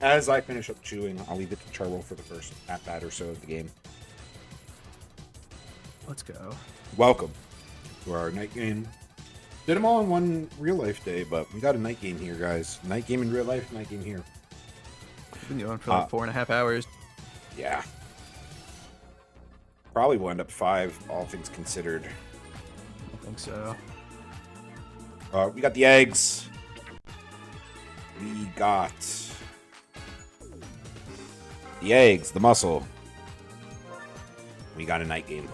As I finish up chewing, I'll leave it to Charwell for the first at-bat or so of the game. Let's go. Welcome to our night game. Did them all in one real-life day, but we got a night game here, guys. Night game in real life, night game here. We've been going for like 4.5 hours. Yeah. Probably will end up 5, all things considered. I think so. We got the eggs. We got the eggs, the muscle. We got a night game.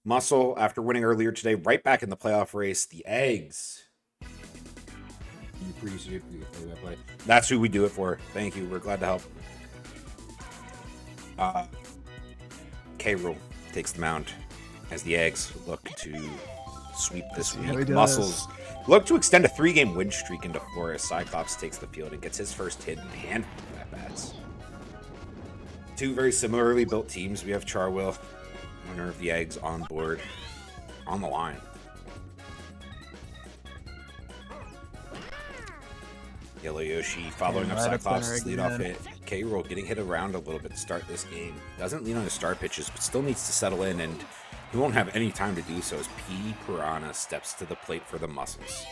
Muscle, after winning earlier today, right back in the playoff race. The eggs. That's who we do it for. Thank you. We're glad to help. K-Rule takes the mound as the eggs look to sweep this week. Muscles look to extend a 3-game win streak into 4 as Cyclops takes the field and gets his first hit in a handful of at-bats. 2 very similarly built teams. We have Charwell, winner of the eggs, on board, on the line. Yellow Yoshi following up Cyclops' leadoff hit. K-Roll getting hit around a little bit to start this game. Doesn't lean on his star pitches, but still needs to settle in, and he won't have any time to do so as P. Piranha steps to the plate for the Muscles.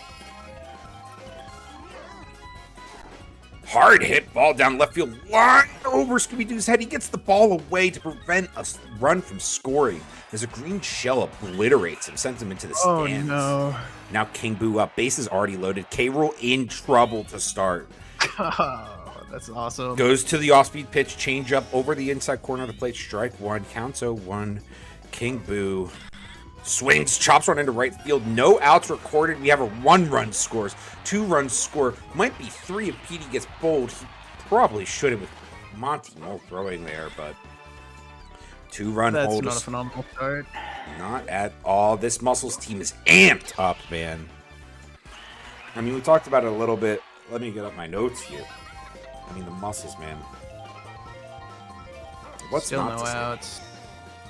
Hard hit ball down left field line over Scooby-Doo's head. He gets the ball away to prevent a run from scoring as a green shell obliterates him, sends him into the stands. Oh, no. Now King Boo up, bases already loaded. K-Roll in trouble to start. Oh, that's awesome. Goes to the off-speed pitch, change up over the inside corner of the plate, strike 1, counts 0-1. King Boo swings, chops one into right field. No outs recorded. We have a 1-run scores. 2 runs score. Might be 3 if Petey gets bowled. He probably should have with Monty Mo throwing there, but 2-run hold. That's not a phenomenal start. Not at all. This Muscles team is amped up, man. I mean, we talked about it a little bit. Let me get up my notes here. I mean, the Muscles, man. What's Still not no to say? outs.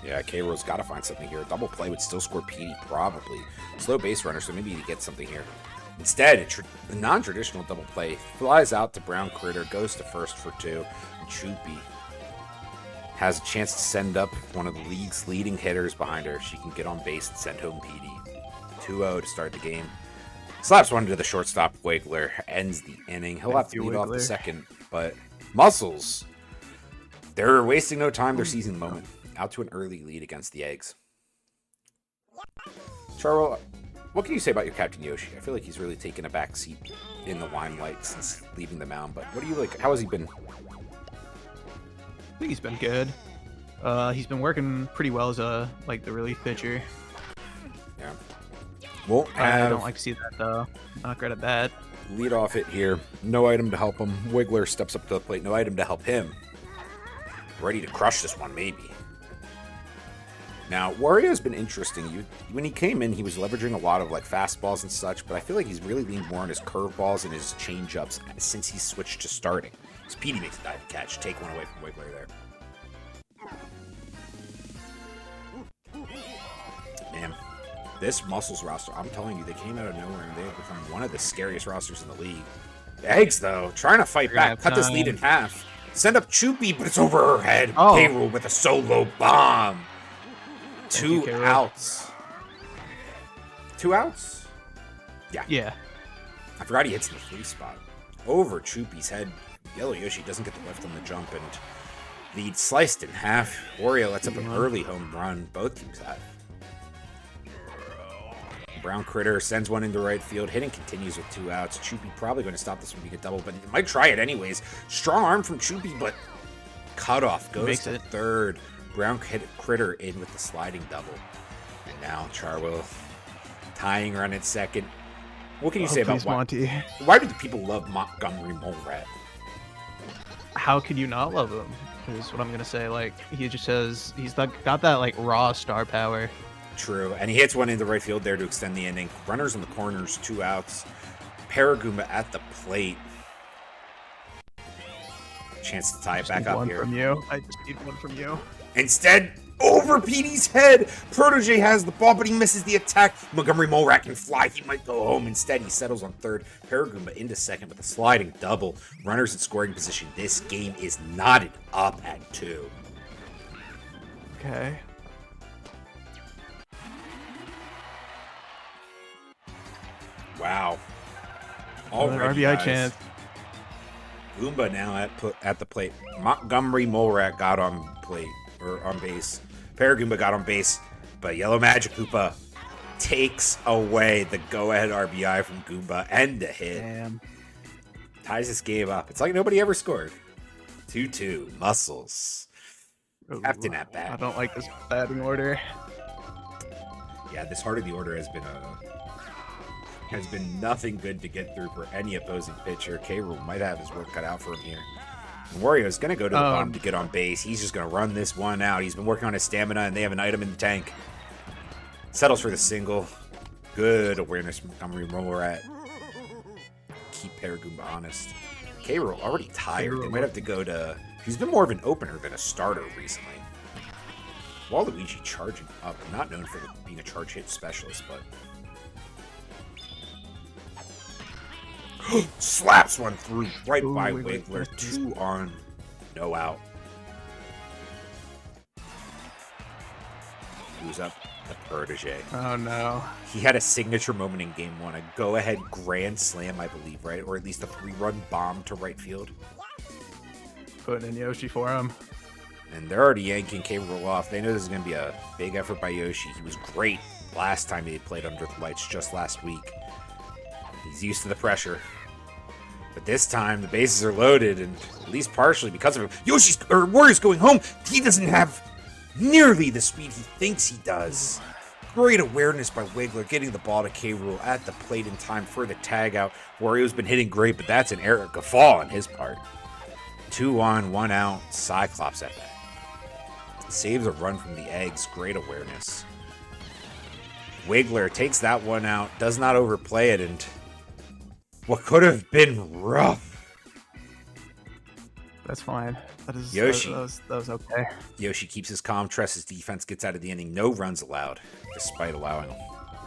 Yeah, K-Ro's got to find something here. A double play would still score Petey, probably. Slow base runner, so maybe he gets something here. Instead, a non-traditional double play flies out to Brown Critter, goes to first for 2. And Choopy has a chance to send up one of the league's leading hitters behind her. She can get on base and send home Petey. 2-0 to start the game. Slaps one to the shortstop. Wiggler ends the inning. He'll have to lead off the second, but Muscles, they're wasting no time. They're seizing the moment. Out to an early lead against the eggs. Charwell, what can you say about your captain Yoshi? I feel like he's really taken a back seat in the limelight since leaving the mound, but what do you like? How has he been? I think he's been good. He's been working pretty well as the relief pitcher. Yeah. Won't have. I don't like to see that though. Not great at that. Lead off it here. No item to help him. Wiggler steps up to the plate. No item to help him. Ready to crush this one, maybe. Now, Wario's been interesting. When he came in, he was leveraging a lot of like fastballs and such, but I feel like he's really leaned more on his curveballs and his changeups since he switched to starting. So Petey makes a dive catch, take one away from Wiggler there. Man, this Muscles roster, I'm telling you, they came out of nowhere and they have become one of the scariest rosters in the league. The eggs, though, trying to fight back, cut this lead in half. Send up Choopy, but it's over her head. Oh. K-Rool with a solo bomb. 2 outs. 2 outs? Yeah. Yeah. I forgot he hits in the free spot. Over Choopy's head. Yellow Yoshi doesn't get the lift on the jump, and lead sliced in half. Wario lets up an early home run. Both teams have. Brown Critter sends one into right field. Hitting continues with 2 outs. Choopy probably going to stop this from being a double, but he might try it anyways. Strong arm from Choopy, but cutoff goes to third. Brown Critter in with the sliding double. And now Charwell tying run at second. What can you say about Monty? Why do the people love Montgomery Mole Rat? How could you not love him? Is what I'm gonna say. Like he just has, got that like raw star power. True, and he hits one into right field there to extend the inning. Runners in the corners, 2 outs. Paragoomba at the plate. Chance to tie it back up here. From you. I just need one from you. Instead, over Petey's head. Protege has the ball, but he misses the attack. Montgomery Molrat can fly. He might go home. Instead, he settles on third. Paragoomba into second with a sliding double. Runners in scoring position. This game is knotted up at 2. Okay. Wow. Another Already, RBI guys. chance. Goomba now at the plate. Montgomery Molrat got on plate or on base. Paragoomba got on base, but Yellow Magic Koopa takes away the go-ahead RBI from Goomba and the hit. Damn. Ties this game up. It's like nobody ever scored. 2-2. Muscles. Ooh, Captain at bat. I don't like this batting order. Yeah, this heart of the order has been nothing good to get through for any opposing pitcher. K-Rool might have his work cut out for him here. And Wario's going to go to the bottom to get on base. He's just going to run this one out. He's been working on his stamina, and they have an item in the tank. Settles for the single. Good awareness from Montgomery Molrat. Keep Paragoomba honest. K-Rool already tired. They might have to go to... He's been more of an opener than a starter recently. Waluigi charging up. Not known for being a charge hit specialist, but... Slaps one through right by Wiggler. 2 on, no out. Who's up? The Protege. Oh no. He had a signature moment in game 1. A go-ahead grand slam, I believe, right? Or at least a 3-run bomb to right field. Putting in Yoshi for him. And they're already yanking K-Rool off. They know this is going to be a big effort by Yoshi. He was great last time he played under the lights just last week. He's used to the pressure. But this time, the bases are loaded, and at least partially because of him. Warrior's going home. He doesn't have nearly the speed he thinks he does. Great awareness by Wiggler, getting the ball to K-Rool at the plate in time for the tag out. Wario's been hitting great, but that's an error guffaw on his part. 2 on, 1 out. Cyclops at bat. Saves a run from the Eggs. Great awareness. Wiggler takes that one out, does not overplay it, and what could have been rough. That's fine. That is Yoshi. That was okay. Yoshi keeps his calm, trusts his defense, gets out of the inning. No runs allowed, despite allowing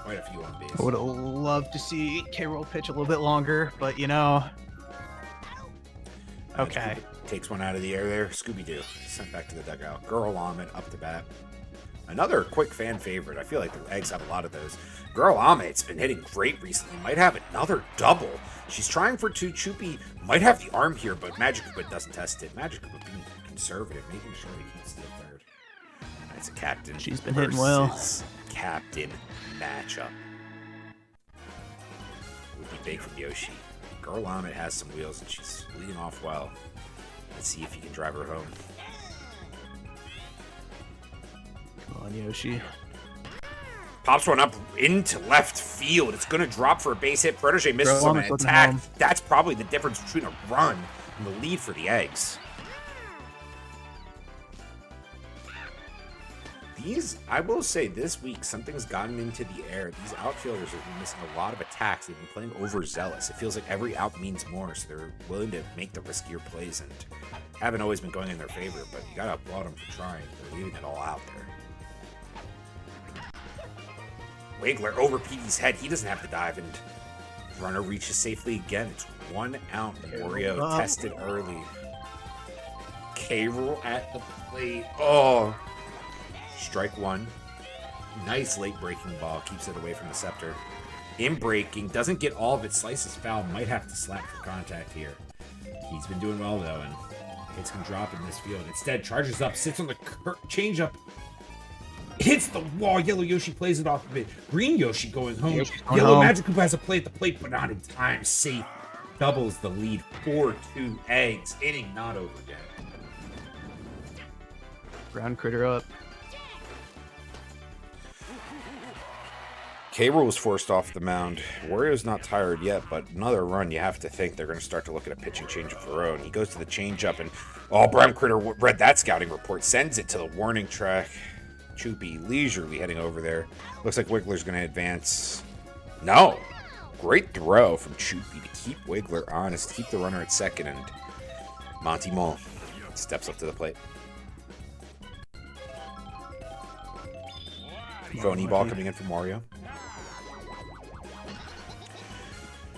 quite a few on base. I would have loved to see K-Rool pitch a little bit longer, but you know. Okay. Takes one out of the air there. Scooby-Doo sent back to the dugout. Girl Ahmed up to bat. Another quick fan favorite. I feel like the Eggs have a lot of those. Girl Ahmed's been hitting great recently. Might have another double. She's trying for 2. Choopy might have the arm here, but Magic Koopa doesn't test it. Magic Koopa being conservative, making sure he can steal third. That's a captain. She's been hitting well. Captain matchup. Would be big from Yoshi. Girl Ahmed has some wheels, and she's leading off well. Let's see if he can drive her home. Come on, Yoshi. Pops one up into left field. It's going to drop for a base hit. Protege misses on an Almost attack. home. That's probably the difference between a run and the lead for the Eggs. I will say this week, something's gotten into the air. These outfielders have been missing a lot of attacks. They've been playing overzealous. It feels like every out means more, so they're willing to make the riskier plays and haven't always been going in their favor, but you got to applaud them for trying. They're leaving it all out there. Wiggler over Petey's head. He doesn't have to dive, and runner reaches safely again. It's 1 out. Wario tested early. K-Rool at the plate. Oh, strike 1. Nice late breaking ball. Keeps it away from the scepter. In breaking. Doesn't get all of it. Slices foul. Might have to slap for contact here. He's been doing well, though, and hits can drop in this field. Instead, charges up. Sits on the changeup. Hits the wall. Yellow Yoshi plays it off of it. Green Yoshi going home. Yellow Magic Koopa has a play at the plate, but not in time. Safe. Doubles the lead. 4-2 Eggs. Inning not over yet. Ground critter up. K-Rool was forced off the mound. Wario's not tired yet, but another run, you have to think they're going to start to look at a pitching change of their own. He goes to the changeup, and Brown Critter read that scouting report, sends it to the warning track. Choopy leisurely heading over there. Looks like Wiggler's going to advance. No. Great throw from Choopy to keep Wiggler honest, keep the runner at second, and Monty Mole steps up to the plate. Phony ball coming in from Mario.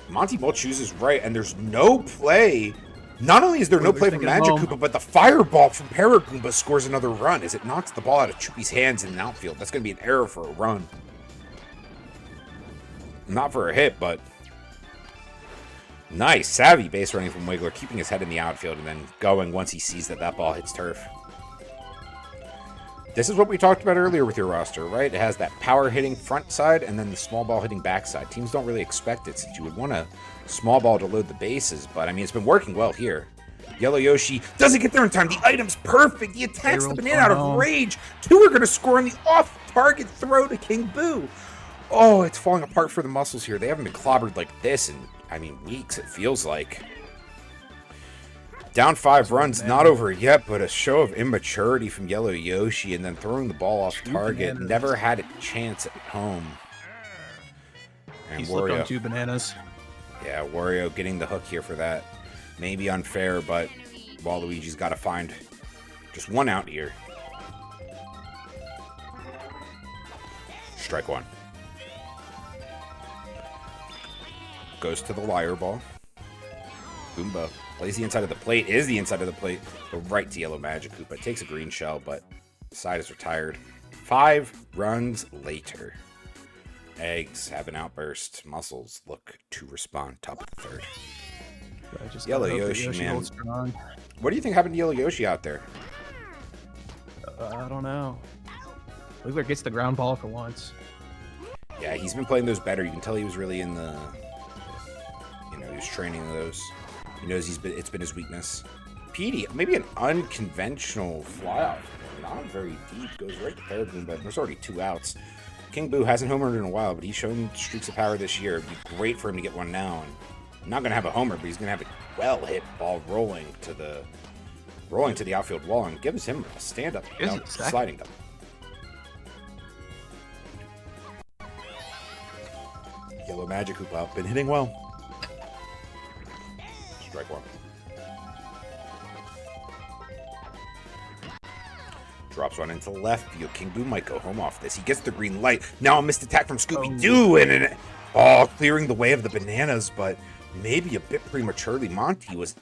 Monty Ball chooses right, and there's no play. Not only is there no play from Magic Koopa, but the fireball from Paragoomba scores another run as it knocks the ball out of Choopy's hands in the outfield. That's going to be an error for a run. Not for a hit, but nice. Savvy base running from Wiggler, keeping his head in the outfield and then going once he sees that that ball hits turf. This is what we talked about earlier with your roster, right? It has that power hitting front side and then the small ball hitting backside. Teams don't really expect it since you would want a small ball to load the bases, but I mean, it's been working well here. Yellow Yoshi doesn't get there in time. The item's perfect. He attacks the banana out of rage. Two are going to score on the off-target throw to King Boo. Oh, it's falling apart for the muscles here. They haven't been clobbered like this in, I mean, weeks, it feels like. Down 5 runs, not over yet, but a show of immaturity from Yellow Yoshi and then throwing the ball off target. Never had a chance at home. And He's slipped on 2 bananas. Yeah, Wario getting the hook here for that. Maybe unfair, but Waluigi's got to find just 1 out here. Strike 1. Goes to the liar ball. Goomba plays the inside of the plate, is the inside of the plate, but right to Yellow Magic Koopa. Takes a green shell, but the side is retired. 5 runs later. Eggs have an outburst. Muscles look to respond. Top of the 3rd. Yellow Yoshi, man. What do you think happened to Yellow Yoshi out there? I don't know. Wiggler gets the ground ball for once. Yeah, he's been playing those better. You can tell he was really in the... You know, he was training those. He knows it's been his weakness. Petey, maybe an unconventional flyout. Not very deep. Goes right to Paragoomba, but there's already 2 outs. King Boo hasn't homered in a while, but he's shown streaks of power this year. It'd be great for him to get one now. And not going to have a homer, but he's going to have a well-hit ball rolling to the outfield wall and gives him a stand-up, sliding double. Yellow Magic Koopa been hitting well. Strike 1. Drops one into the left field. King Boo might go home off this. He gets the green light. Now a missed attack from Scooby-Doo and an clearing the way of the bananas, but maybe a bit prematurely. Monty was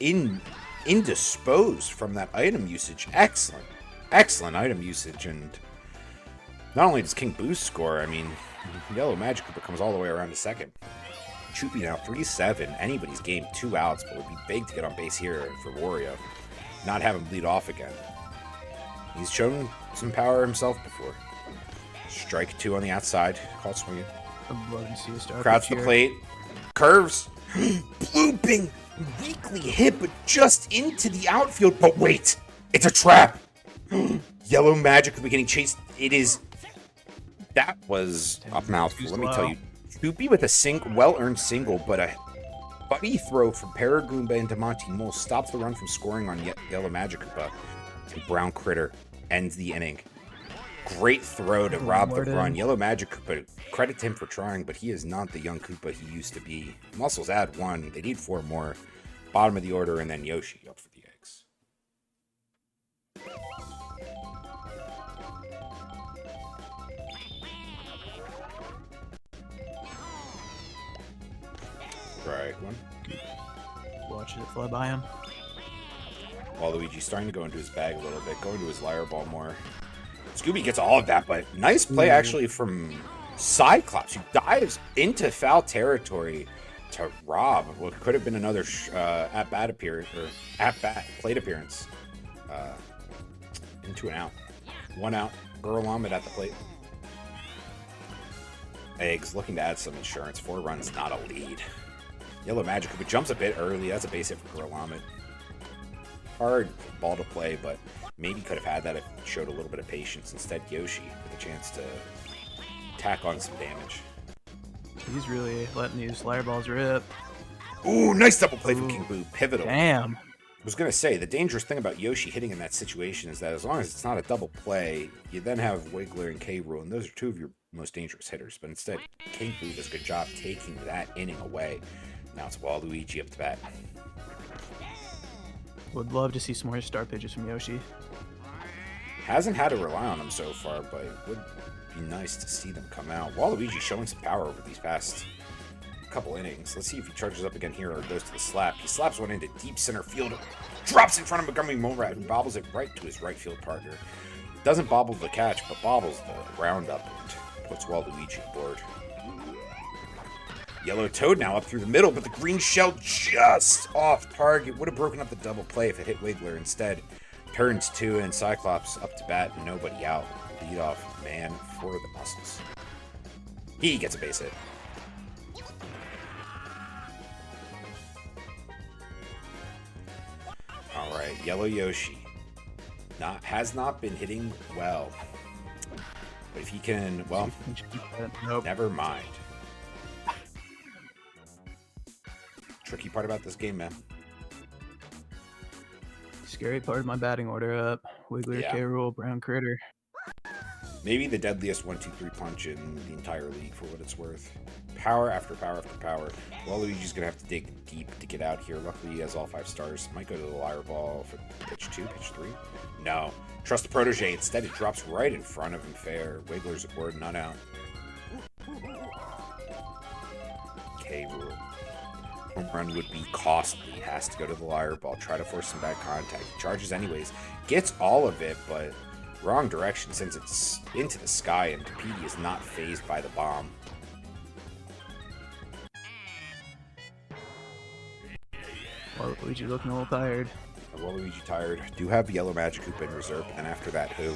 indisposed from that item usage. Excellent item usage, and not only does King Boo score, I mean, Yellow Magic Koopa comes all the way around to second. Choopy now 3-7. Anybody's game, 2 outs, but it would be big to get on base here for Wario. Not have him lead off again. He's shown some power himself before. Strike 2 on the outside. Called swinging. Crowds the plate. Curves. Blooping. Weakly hit, but just into the outfield. But wait. It's a trap. Yellow Magic will be getting chased. It is... That was a mouthful. Let me tell you. Choopy with a well-earned single, but a buddy throw from Paragoomba into Monty Mole stops the run from scoring on Yellow Magic Koopa. And Brown Critter ends the inning. Great throw to rob the run. Yellow Magic Koopa, credit to him for trying, but he is not the young Koopa he used to be. Muscles add 1. They need 4 more. Bottom of the order, and then Yoshi up for the eggs. Strike 1. Watch it fly by him. Waluigi's starting to go into his bag a little bit, going to his liar ball more. Scooby gets all of that, but nice play actually from Cyclops, who dives into foul territory to rob what could have been another at-bat appearance, or at-bat plate appearance. Into an out. 1 out. Gurlamid at the plate. Eggs looking to add some insurance. 4 runs, not a lead. Yellow Magic Koopa jumps a bit early. That's a base hit for Gurlamid. Hard ball to play, but maybe could have had that if it showed a little bit of patience. Instead, Yoshi with a chance to tack on some damage. He's really letting these liar balls rip. Ooh, nice double play from King Boo. Pivotal. Damn. I was going to say, the dangerous thing about Yoshi hitting in that situation is that as long as it's not a double play, you then have Wiggler and K-Rool, and those are 2 of your most dangerous hitters. But instead, King Boo does a good job taking that inning away. Now it's Waluigi up to bat. Would love to see some more star pitches from Yoshi. Hasn't had to rely on them so far, but it would be nice to see them come out. Waluigi showing some power over these past couple innings. Let's see if he charges up again here or goes to the slap. He slaps one into deep center field, drops in front of Montgomery Moonrat, who bobbles it right to his right field partner. Doesn't bobble the catch, but bobbles the roundup and puts Waluigi aboard. Yellow Toad now up through the middle, but the green shell just off target. Would have broken up the double play if it hit Wiggler instead. Turns 2 and Cyclops up to bat, nobody out. Leadoff man for the Muscles. He gets a base hit. All right, Yellow Yoshi has not been hitting well, but if he can, well, nope. Never mind. Tricky part about this game, man. Scary part of my batting order up. Wiggler, Yeah. K-Rool, Brown Critter. Maybe the deadliest 1-2-3 punch in the entire league for what it's worth. Power after power after power. Waluigi's going to have to dig deep to get out here. Luckily, he has all 5 stars. Might go to the Lyre Ball for pitch 2, pitch 3. No. Trust the Protege. Instead, it drops right in front of him fair. Wiggler's aboard, not out. K-Rool. Home run would be costly. Has to go to the Lyre Ball. Try to force some bad contact. He charges anyways. Gets all of it, but wrong direction since it's into the sky, and Petey is not phased by the bomb. Waluigi looking a little tired. Waluigi tired. Do have Yellow Magikarp in reserve, and after that, who?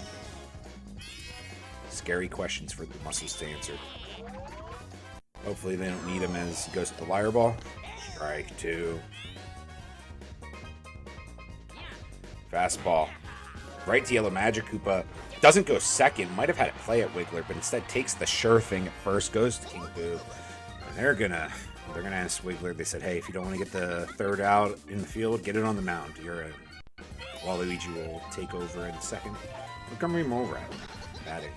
Scary questions for the Muscles to answer. Hopefully they don't need him as he goes to the Lyre Ball. Strike 2. Fastball. Right to Yellow Magikarp. Doesn't go second. Might have had a play at Wiggler, but instead takes the sure thing at first. Goes to King Boo. And they're gonna ask Wiggler. They said, hey, if you don't want to get the third out in the field, get it on the mound. You're in. Waluigi will take over in second. Montgomery Moonrat batting.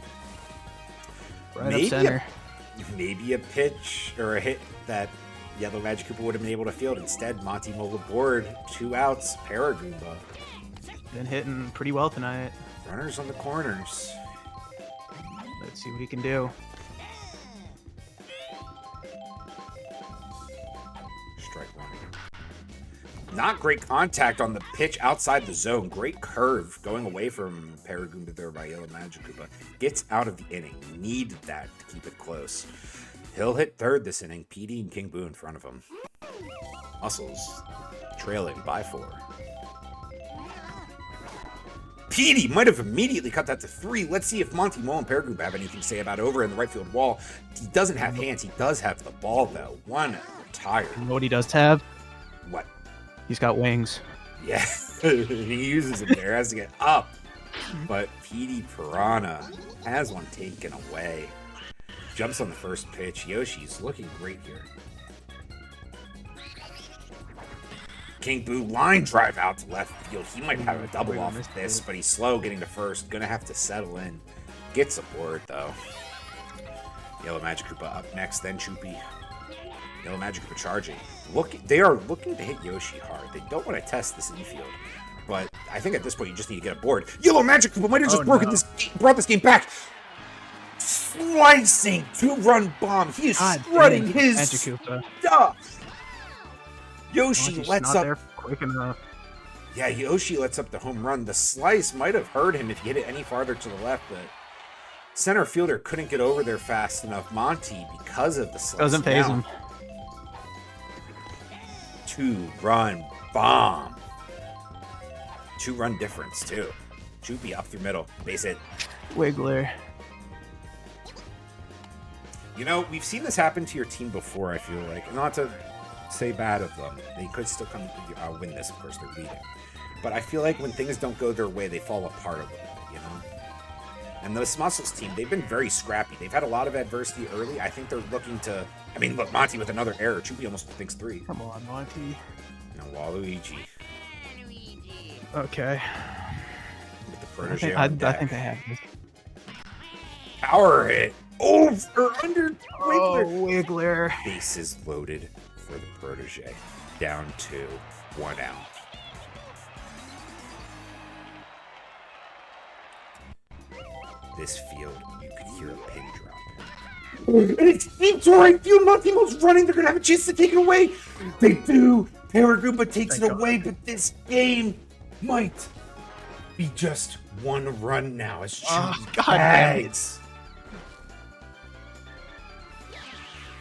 Right up center. Maybe a pitch or a hit that Yellow Magikarp would have been able to field. Instead, Monty Mole aboard. 2 outs. Paragoomba. Been hitting pretty well tonight. Runners on the corners. Let's see what he can do. Strike 1. Not great contact on the pitch outside the zone. Great curve going away from Paragoomba there by Yellow Magikarp. Gets out of the inning. Needed that to keep it close. He'll hit third this inning. PD and King Boo in front of him. Muscles trailing by 4. Petey might have immediately cut that to 3. Let's see if Monty Mole and Paragoomba have anything to say about over in the right field wall. He doesn't have hands. He does have the ball, though. One retired. You know what he does have? What? He's got wings. Yeah. He uses it there. Has to get up. But Petey Piranha has one taken away. Jumps on the first pitch. Yoshi's looking great here. King Boo line drive out to left field. He might have a double off of this, but he's slow getting to first. Gonna have to settle in. Gets aboard, though. Yellow Magikarp up next, then Choopy. Yellow Magikarp charging. They are looking to hit Yoshi hard. They don't want to test this infield. But I think at this point you just need to get aboard. Yellow Magikarp might have just brought this game back. Slicing 2-run bomb. He is strutting his stuff. Yoshi lets up. Quick enough. Yeah, Yoshi lets up the home run. The slice might have hurt him if he hit it any farther to the left, but center fielder couldn't get over there fast enough. Monty, because of the slice, doesn't phase him. 2-run bomb. 2-run difference too. Choopy up through middle. Base hit. Wiggler. You know, we've seen this happen to your team before, I feel like. Not to say bad of them. They could still come to win this, of course, they're leading. But I feel like when things don't go their way, they fall apart a little bit, you know? And this Muscles team, they've been very scrappy. They've had a lot of adversity early. I think they're looking to... I mean, look, Monty with another error. Choopy almost thinks 3. Come on, Monty. Now, Waluigi. Okay. With the Protege I on deck. think I have this. Power hit. Over, under Wiggler. Oh, Wiggler. Bases loaded for the Protege. Down 2, 1 out. this field, you could hear a pin drop. And it's deep to right field. Montimo's running. They're going to have a chance to take it away. They do. Paragoomba takes it away, but this game might be just one run now. It's bags.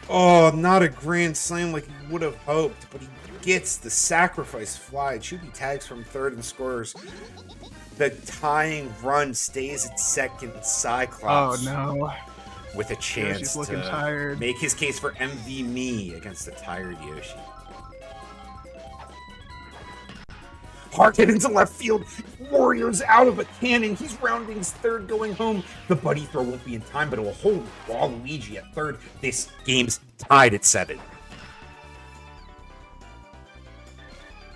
Oh, not a grand slam like he would have hoped, but he gets the sacrifice fly. Chupi tags from third and scores. The tying run stays at second. Cyclops. Oh no! With a chance to tired. make his case for MV me against the tired Yoshi. Hard hit into left field. Warriors out of a cannon. He's rounding his third going home. The buddy throw won't be in time, but it will hold Waluigi at third. This game's tied at 7.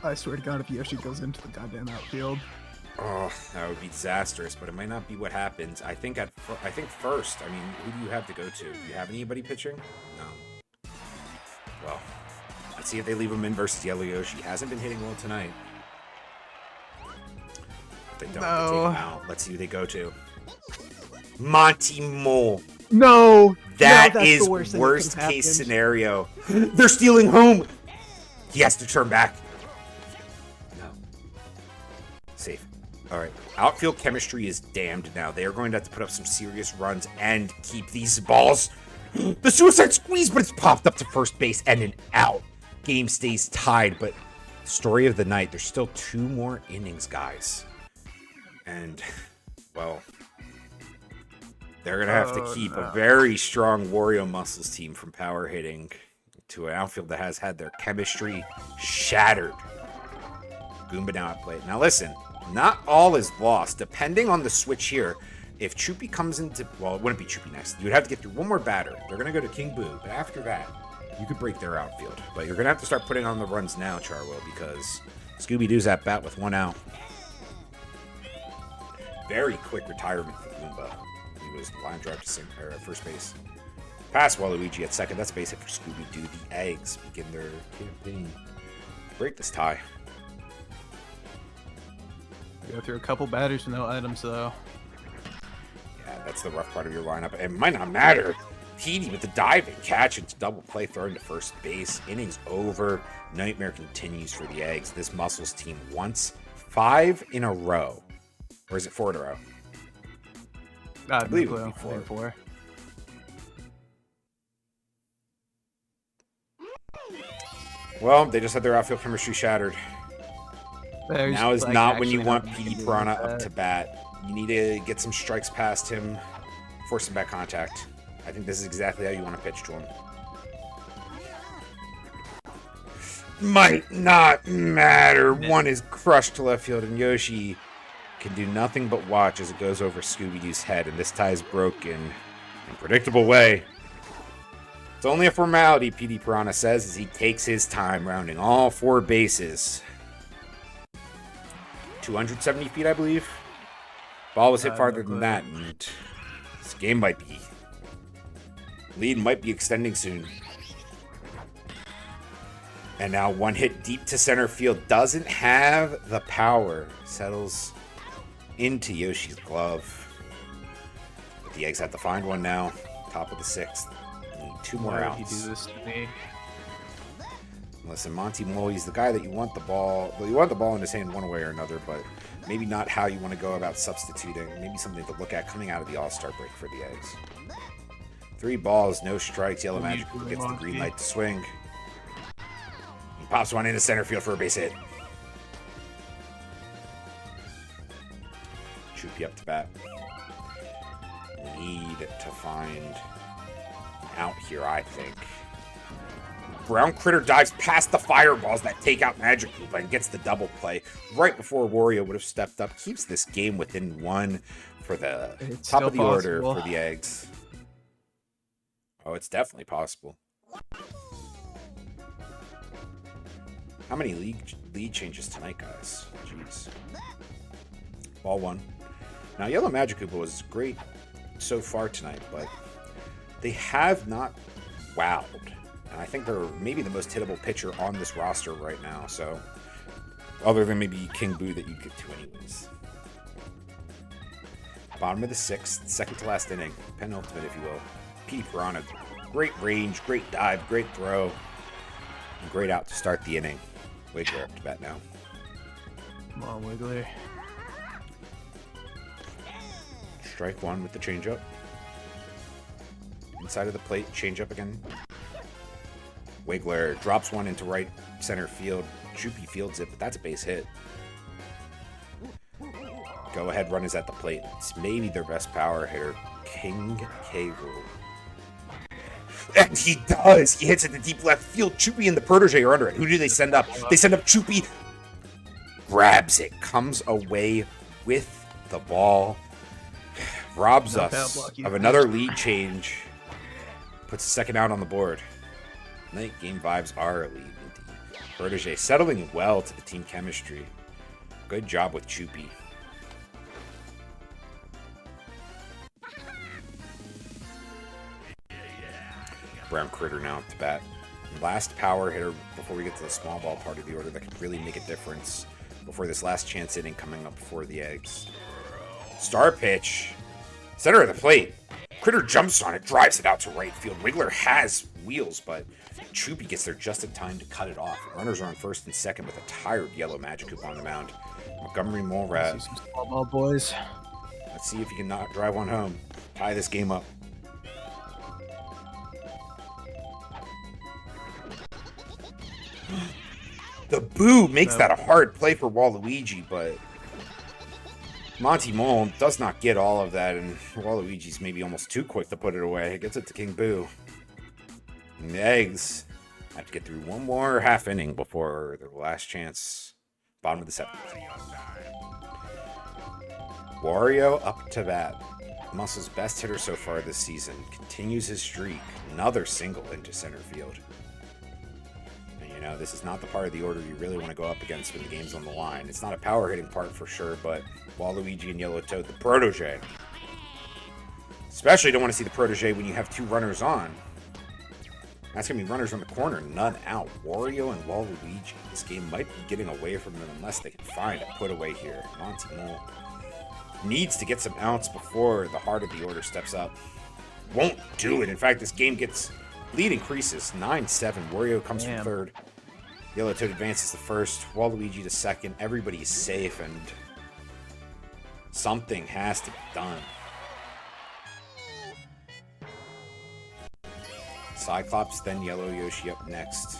I swear to God, if Yoshi goes into the goddamn outfield. Oh, that would be disastrous, but it might not be what happens. I think first, I mean, who do you have to go to? Do you have anybody pitching? No. Well, let's see if they leave him in versus Yellow Yoshi. He hasn't been hitting well tonight. They don't have to take him out. Let's see who they go to. Monty Mole. No! That is worst case scenario. They're stealing home. He has to turn back. No. Safe. All right. Outfield chemistry is damned now. They are going to have to put up some serious runs and keep these balls. The suicide squeeze, but it's popped up to first base and an out. Game stays tied, but story of the night. There's still 2 more innings, guys. And, well, they're going to have to keep a very strong Wario Muscles team from power hitting to an outfield that has had their chemistry shattered. Goomba now at plate. Now, listen. Not all is lost. Depending on the switch here, if Chupi comes into... Well, it wouldn't be Chupi next. You would have to get through one more batter. They're going to go to King Boo. But after that, you could break their outfield. But you're going to have to start putting on the runs now, Charwo, because Scooby-Doo's at bat with 1 out. Very quick retirement for Goomba. He was line drive to first base. Pass Waluigi at second. That's basic for Scooby-Doo. The Eggs begin their campaign. Break this tie. Go through a couple batters with no items, though. Yeah, that's the rough part of your lineup. It might not matter. Petey with the diving catch. It's double play thrown to first base. Innings over. Nightmare continues for the Eggs. This Muscles team wants 5 in a row. Or is it 4 in a row? I believe it would would be 4. Well, they just had their outfield chemistry shattered. Now is not when you want PD Piranha up to bat. You need to get some strikes past him, force some back contact. I think this is exactly how you want to pitch to him. Might not matter. One is crushed to left field, and Yoshi can do nothing but watch as it goes over Scooby-Doo's head, and this tie is broken in a predictable way. It's only a formality, PD Piranha says, as he takes his time rounding all 4 bases. 270 feet, I believe. Ball was hit farther than that, and this game might be... Lead might be extending soon. And now 1 hit deep to center field. Doesn't have the power. Settles into Yoshi's glove. But the Eggs have to find one now. Top of the 6th. Need 2 more outs. Why would he do this to me? Listen, Monty Molly's the guy that you want the ball. Well, you want the ball in his hand one way or another, but maybe not how you want to go about substituting. Maybe something to look at coming out of the All-Star break for the Eggs. 3 balls, no strikes. Yellow Magic gets the green light to swing. He pops one into center field for a base hit. Chupi up to bat. Need to find an out here, I think. Brown Critter dives past the fireballs that take out Magic Koopa and gets the double play right before Wario would have stepped up. Keeps this game within 1 for the top of the order for the Eggs. Oh, it's definitely possible. How many lead changes tonight, guys? Jeez. Ball 1. Now, Yellow Magic Koopa was great so far tonight, but they have not wowed. And I think they're maybe the most hittable pitcher on this roster right now. So, other than maybe King Boo that you get to anyways. Bottom of the 6th, second to last inning. Penultimate, if you will. Petey Piranha. Great range, great dive, great throw. And great out to start the inning. Wiggler up to bat now. Come on, Wiggler. Strike one with the changeup. Inside of the plate, changeup again. Wiggler drops one into right center field. Choopy fields it, but that's a base hit. Go ahead run is at the plate. It's maybe their best power hitter, King K. Rool. And he does! He hits it to deep left field. Choopy and the protege are under it. Who do they send up? They send up Choopy. Grabs it. Comes away with the ball. Robs us of another lead change. Puts a second out on the board. Late game vibes are elite. Protege settling well to the team chemistry. Good job with Choopy. Brown Critter now up to bat. Last power hitter before we get to the small ball part of the order that could really make a difference before this last chance inning coming up before the Eggs. Star pitch. Center of the plate. Critter jumps on it, drives it out to right field. Wiggler has wheels, but Choopy gets there just in time to cut it off. Runners are on first and second with a tired yellow Magikarp on the mound. Montgomery Mallrat. Some small ball boys. Let's see if he can not drive one home. Tie this game up. The boo makes that a hard play for Waluigi, but Monty Mole does not get all of that, and Waluigi's maybe almost too quick to put it away. It gets it to King Boo. And the Eggs have to get through one more half inning before their last chance. Bottom of the 7th. Wario up to bat. Muscle's best hitter so far this season. Continues his streak. Another single into center field. And you know, this is not the part of the order you really want to go up against when the game's on the line. It's not a power hitting part for sure, but Waluigi and Yellow Toad, the protege. Especially don't want to see the protege when you have two runners on. That's going to be runners on the corner, none out. Wario and Waluigi. This game might be getting away from them unless they can find a put away here. Monty Mole needs to get some outs before the heart of the order steps up. Won't do it. In fact, this game gets lead increases 9-7. Wario comes from third. Yellow Toad advances to first. Waluigi to second. Everybody is safe, and something has to be done. Cyclops, then Yellow Yoshi up next.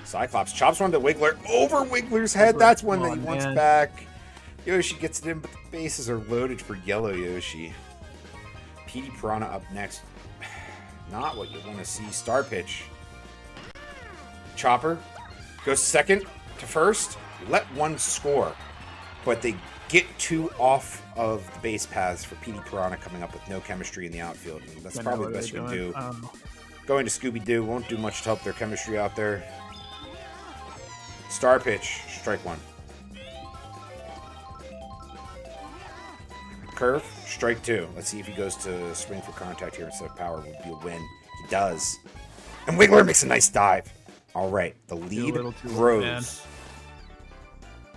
Cyclops chops one to Wiggler over Wiggler's head. That's one that he wants back. Yoshi gets it in, but the bases are loaded for Yellow Yoshi. Petey Piranha up next. Not what you want to see. Star pitch. Chopper goes second to first. Let one score. But they get two off of the base paths for Petey Piranha coming up with no chemistry in the outfield. And that's probably the best you can do. Going to Scooby-Doo won't do much to help their chemistry out there. Star pitch. Strike one. Curve. Strike two. Let's see if he goes to swing for contact here instead of power. Would be a win. He does. And Wiggler makes a nice dive. All right. The lead grows.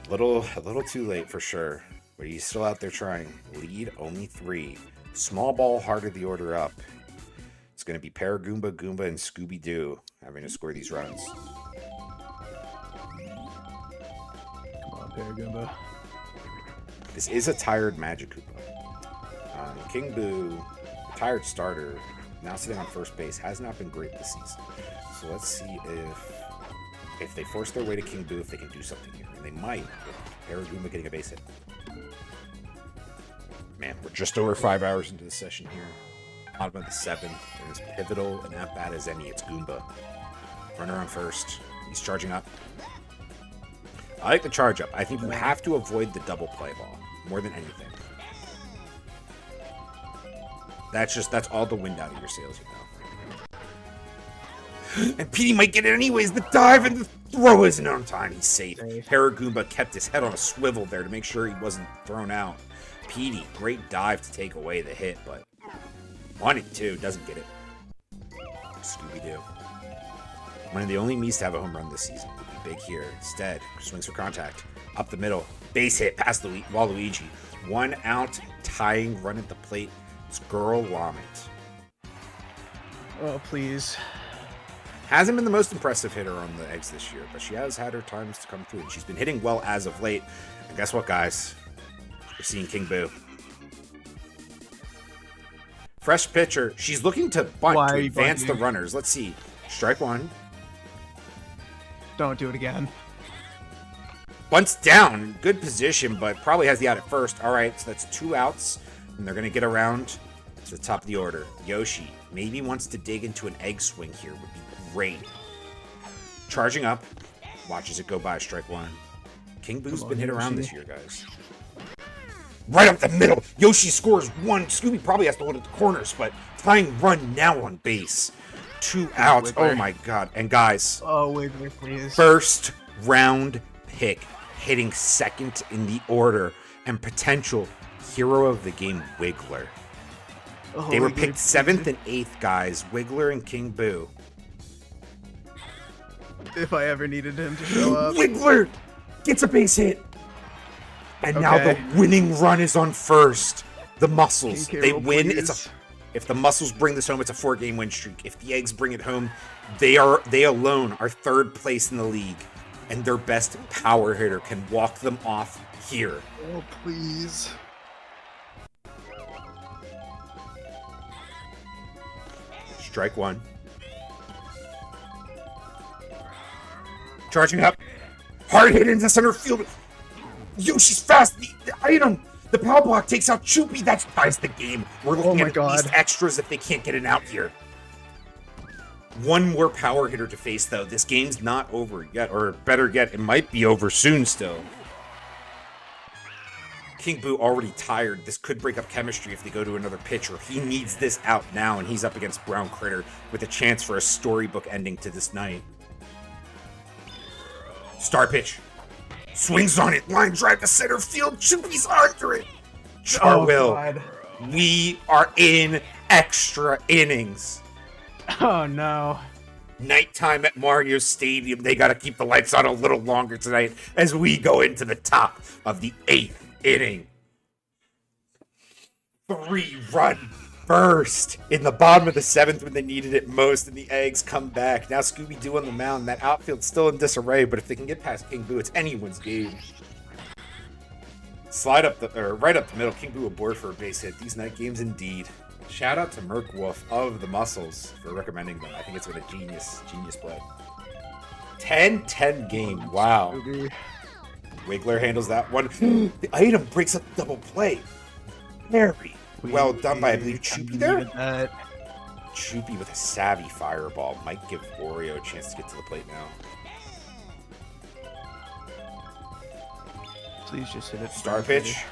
A little too late for sure. But he's still out there trying. Lead only 3. Small ball, heart of the order up. It's going to be Paragoomba, Goomba, and Scooby-Doo having to score these runs. Come on, Paragoomba. This is a tired Magikarp. King Boo, retired starter, now sitting on first base, has not been great this season. So let's see if they force their way to King Boo, if they can do something here. And they might, with Paragoomba getting a base hit. Man, we're just over 5 hours into the session here. Bottom of the 7th. They're as pivotal and at bat as any. It's Goomba. Runner on first. He's charging up. I like the charge up. I think you have to avoid the double play ball more than anything. That's all the wind out of your sails, you know. And Petey might get it anyways. The dive and the throw isn't on time. He's safe. Paragoomba kept his head on a swivel there to make sure he wasn't thrown out. Petey, great dive to take away the hit, but wanted to, doesn't get it. Scooby-Doo. One of the only Mies to have a home run this season would be big here. Instead, swings for contact. Up the middle. Base hit past Waluigi. 1 out. Tying run at the plate. It's Girl Lomit. Oh, please. Hasn't been the most impressive hitter on the eggs this year, but she has had her times to come through, and she's been hitting well as of late. And guess what, guys? We're seeing King Boo. Fresh pitcher. She's looking to bunt to advance the runners. Let's see. Strike 1. Don't do it again. Bunts down. Good position, but probably has the out at first. All right, so that's 2 outs, and they're going to get around to the top of the order. Yoshi maybe wants to dig into an egg swing here. Would be great. Charging up. Watches it go by. Strike 1. King Boo's been hit around this year, guys. Right up the middle. Yoshi scores 1. Scooby probably has to load at the corners, but tying run now on base. 2 outs. Wiggler. Oh, my God. And, guys. Oh, Wiggler, please. First round pick. Hitting second in the order. And potential hero of the game, Wiggler. Oh, They were Wiggler, picked 7th and 8th, guys. Wiggler and King Boo. If I ever needed him to show up. Wiggler gets a base hit. And now the winning run is on first. The Muscles. They win. Please. If the Muscles bring this home, it's a 4-game win streak. If the Eggs bring it home, they alone are 3rd place in the league. And their best power hitter can walk them off here. Oh, please. Strike 1. Charging up. Hard hit into center field. Yoshi's fast. The item. The power block takes out Choopy. That ties the game. We're looking at least extras if they can't get it out here. 1 more power hitter to face, though. This game's not over yet. Or better yet, it might be over soon still. King Boo already tired. This could break up chemistry if they go to another pitcher. He needs this out now, and he's up against Brown Critter with a chance for a storybook ending to this night. Star pitch. Swings on it. Line drive to center field. Choopy's under it. Charwill. We are in extra innings. Oh, no. Nighttime at Mario Stadium. They got to keep the lights on a little longer tonight as we go into the top of the 8th inning. 3-run burst in the bottom of the 7th when they needed it most, and the Eggs come back. Now Scooby-Doo on the mound. That outfield's still in disarray, but if they can get past King Boo, it's anyone's game. Right up the middle. King Boo aboard for a base hit. These night games indeed. Shout out to Merc Wolf of the Muscles for recommending them. I think it's been a genius play. 10-10 game. Wow. Wiggler handles that one. The item breaks up double play. Very well done by, I believe, Choopy there. Choopy with a savvy fireball might give Wario a chance to get to the plate now. Please just hit it. Star pitch.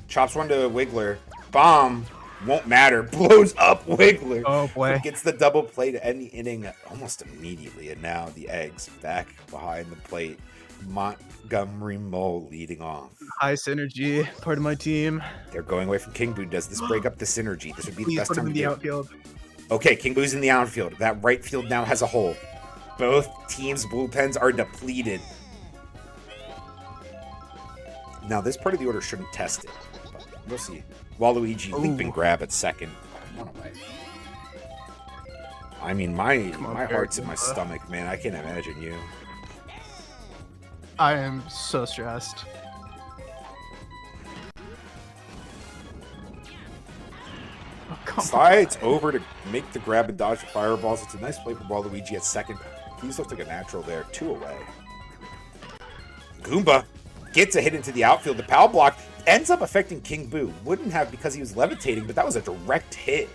Chops one to Wiggler. Bomb. Won't matter. Blows up Wiggler. Oh, boy. Gets the double play to end the inning almost immediately. And now the Eggs back behind the plate. Montgomery Mole leading off. High synergy. Part of my team. They're going away from King Boo. Does this break up the synergy? This would be the best time to do. Outfield. Okay, King Boo's in the outfield. That right field now has a hole. Both teams' bullpens are depleted. Now, this part of the order shouldn't test it. But we'll see. Waluigi leap and grab at second. Run away. I mean, my heart's in my stomach, man. I can't imagine you. I am so stressed. Oh, Slides over to make the grab and dodge the fireballs. It's a nice play for Waluigi at second. He's looked like a natural there. 2 away. Goomba gets a hit into the outfield. The power block ends up affecting King Boo. Wouldn't have because he was levitating, but that was a direct hit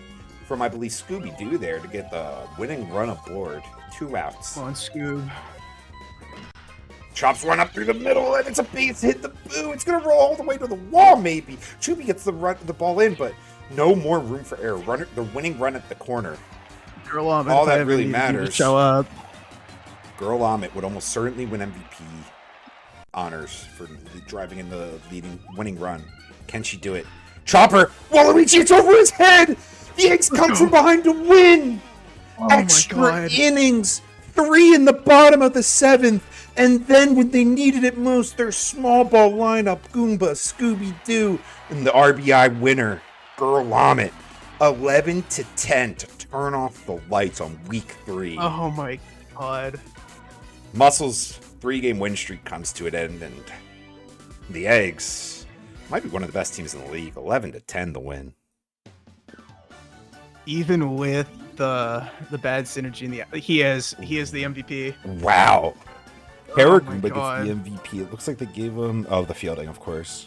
from, I believe, Scooby-Doo there to get the winning run aboard. 2 outs. Come on, Scoob. Chops one up through the middle, and it's a base hit. The Boo, it's going to roll all the way to the wall, maybe. Choopy gets the ball in, but no more room for error. The winning run at the corner. Girl Amit, all that really matters. Show up. Girl Amit would almost certainly win MVP honors for driving in the winning run. Can she do it? Chopper! Waluigi, it's over his head! The Eggs come from behind to win! Oh Extra innings! 3 in the bottom of the 7th, and then when they needed it most, their small ball lineup, Goomba, Scooby-Doo, and the RBI winner, Gerlomit, 11-10 to turn off the lights on week 3. Oh my god. Muscle's 3-game win streak comes to an end, and the Eggs might be one of the best teams in the league. 11-10 the win. Even with the bad synergy in the he is the MVP. Wow. Oh Paragoomba my gets God. the MVP. It looks like they gave him the fielding, of course.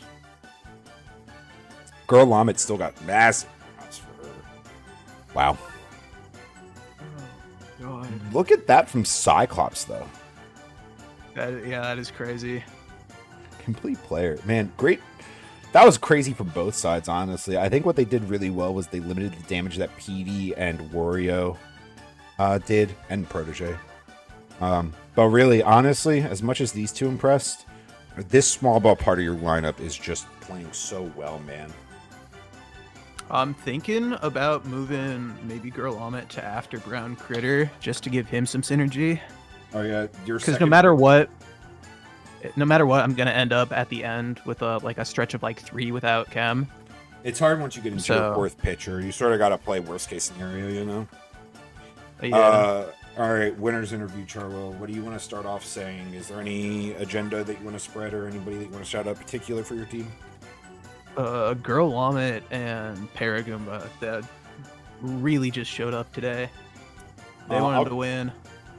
Gerlomit still got massive props for her. Wow. Oh god. Look at that from Cyclops, though. That is crazy. Complete player. Man, great. That was crazy for both sides, honestly. I think what they did really well was they limited the damage that PD and Wario did, and Protege. But really, honestly, as much as these two impressed, this small ball part of your lineup is just playing so well, man. I'm thinking about moving maybe Gerlomit to after Brown Critter just to give him some synergy. Oh yeah, Because no matter what, I'm gonna end up at the end with a stretch of like 3 without Chem. It's hard once you get into your 4th pitcher. You sort of got to play worst case scenario, you know. Yeah. All right, winners interview, Charlo. What do you want to start off saying? Is there any agenda that you want to spread, or anybody that you want to shout out particular for your team? Gerlomit and Paragoomba that really just showed up today. They wanted to win.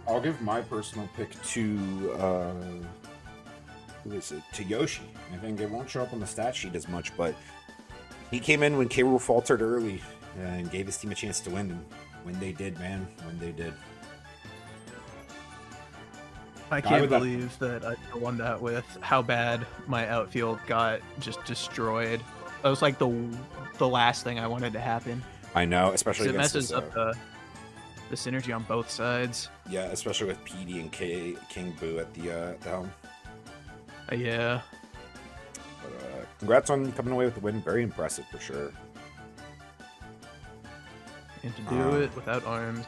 I'll give my personal pick to who is it? To Yoshi. I think it won't show up on the stat sheet as much, but he came in when K-Rool faltered early and gave his team a chance to win. And when they did, man, when they did. I can't believe that I won that with how bad my outfield got just destroyed. That was like the last thing I wanted to happen. I know, especially It against messes up the synergy on both sides. Yeah, especially with PD and King Boo at the helm. Yeah. But congrats on coming away with the win. Very impressive for sure. And to do it without arms.